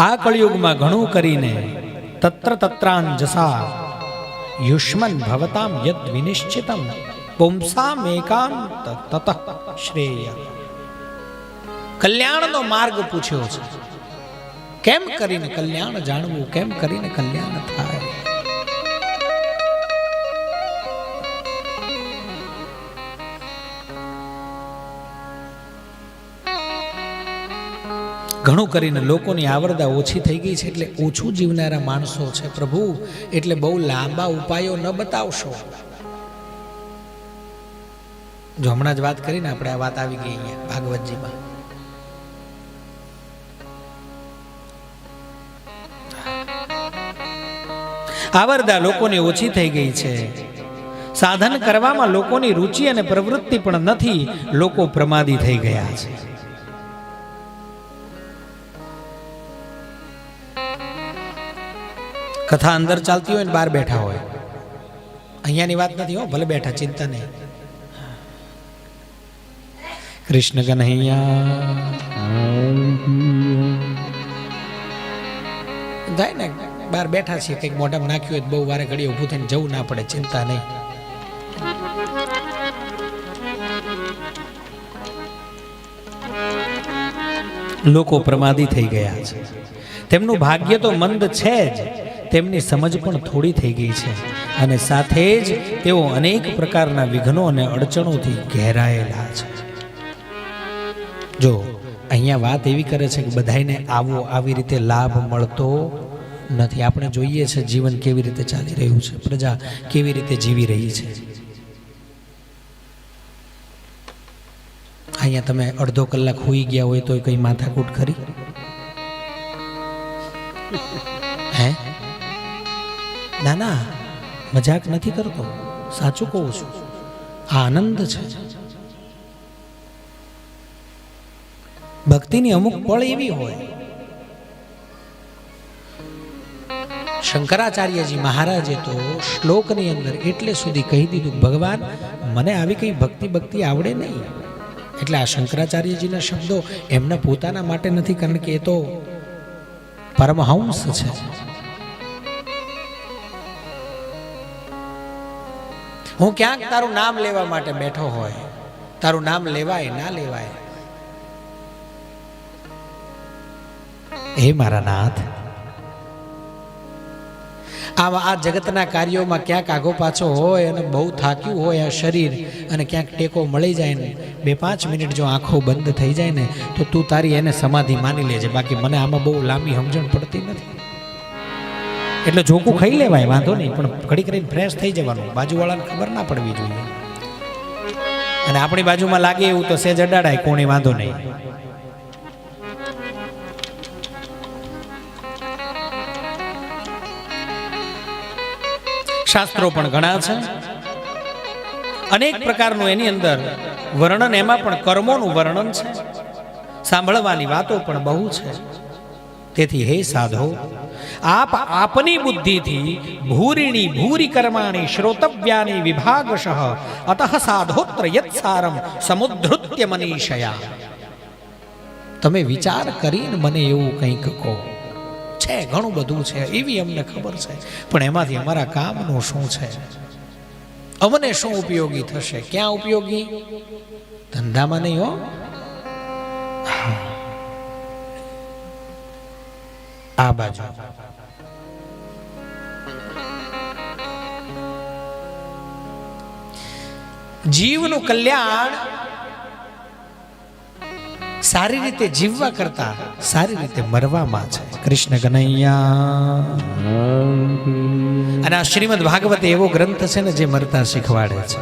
આ કળિયુગમાં ઘણું કરીને તત્ર તત્રાંજસા યુષ્મન ભવતામ યદ વિનિશ્ચિતમ પુંસામ એકાંત તતઃ શ્રેય. કલ્યાણનો માર્ગ પૂછ્યો છે. કેમ કરીને કલ્યાણ જાણવું, કેમ કરીને કલ્યાણ થાય. ઘણું કરીને લોકોની આવરદા ઓછી થઈ ગઈ છે, એટલે ઓછું જીવનારા માણસો છે પ્રભુ, એટલે બહુ લાંબા ઉપાયો ન બતાવશો. જો હમણાં જ વાત કરીને આપણે આ વાત આવી ગઈ અહીંયા ભાગવતજીમાં. આવરદા લોકોની ઓછી થઈ ગઈ છે. સાધન કરવામાં લોકોની રુચિ અને પ્રવૃત્તિ પણ નથી. લોકો પ્રમાદી થઈ ગયા છે. કથા અંદર ચાલતી હોય ને બહાર બેઠા હોય. અહીંયાની વાત નથી હો, ભલે બેઠા, ચિંતા નહીં. કૃષ્ણ કન્હૈયા થાય ને, બહાર બેઠા છીએ, કંઈક મોઢામાં નાખ્યું હોય બહુ વારે ઘડી ઊભું થઈને જવું ના પડે, ચિંતા નહીં. લોકો પ્રમાદી થઈ ગયા છે. તેમનું ભાગ્ય તો મંદ છે જ, તેમની સમજ પણ થોડી થઈ ગઈ છે, અને સાથે જ તેઓ અનેક પ્રકારના વિઘ્નો અને અડચણોથી ઘેરાયેલા છે. જો અહીંયા વાત એવી કરે છે કે બધાને આવો આવી રીતે લાભ મળતો નથી. આપણે જોઈએ છે જીવન કેવી રીતે ચાલી રહ્યું છે, પ્રજા કેવી રીતે જીવી રહી છે. અહીંયા તમે અડધો કલાક હોઈ ગયા હોય તો કઈ માથાકૂટ ખરી? હે? ના ના, મજાક નથી કરતો, સાચું કહું છું. આનંદ છે. ભક્તિની અમુક પળ એવી હોય. શંકરાચાર્યજી મહારાજે તો શ્લોકની અંદર એટલે સુધી કહી દીધું, ભગવાન મને આવી કઈ ભક્તિ આવડે નહીં. એટલે આ શંકરાચાર્યજીના શબ્દો એમના પોતાના માટે નથી, કારણ કે એ તો પરમહંસ છે. હું ક્યાંક તારું નામ લેવા માટે બેઠો હોય, તારું નામ લેવાય ના લેવાય, હે મારા નાથ, આ જગતના કાર્યોમાં ક્યાંક આગો પાછો હોય અને બહુ થાક્યું હોય આ શરીર, અને ક્યાંક ટેકો મળી જાય ને 2-5 મિનિટ જો આંખો બંધ થઈ જાય ને, તો તું તારી એને સમાધિ માની લેજે. બાકી મને આમાં બહુ લાંબી સમજણ પડતી નથી. એટલે જોકું ખાઈ લેવાય, વાંધો નહીં, પણ ઘડી કરીને ફ્રેશ થઈ જવાનું. બાજુવાળાને ખબર ના પડવી જોઈએ. અને આપણી બાજુમાં લાગે એવું તો સેજ અડાડાય, કોણી વાંધો નહીં. શાસ્ત્રો પણ ઘણા છે, અનેક પ્રકારનું એની અંદર વર્ણન, એમાં પણ કર્મોનું વર્ણન છે. સાંભળવાની વાતો પણ બહુ છે. તેથી હે સાધો, આપ આપની બુદ્ધિથી ભૂરિણી ભૂરી કર્માણી શ્રોતવ્યાની વિભાગશઃ અતઃ સાધોત્ર યત્સારમ સમુદ્ધૃત્ય મનીષયા. તમે વિચાર કરીને મને એવું કંઈક કહો. છે ઘણું બધું છે, એવી અમને ખબર છે, પણ એમાંથી અમારા કામનું શું છે, અમને શું ઉપયોગી થશે? ક્યાં ઉપયોગી? ધંધામાં નહીં હો. આ બાજુ જીવનું કલ્યાણ સારી રીતે જીવવા કરતા સારી રીતે મરવામાં છે. કૃષ્ણ કનૈયા. અને આ શ્રીમદ ભાગવત એવો ગ્રંથ છે ને જે મરતા શીખવાડે છે.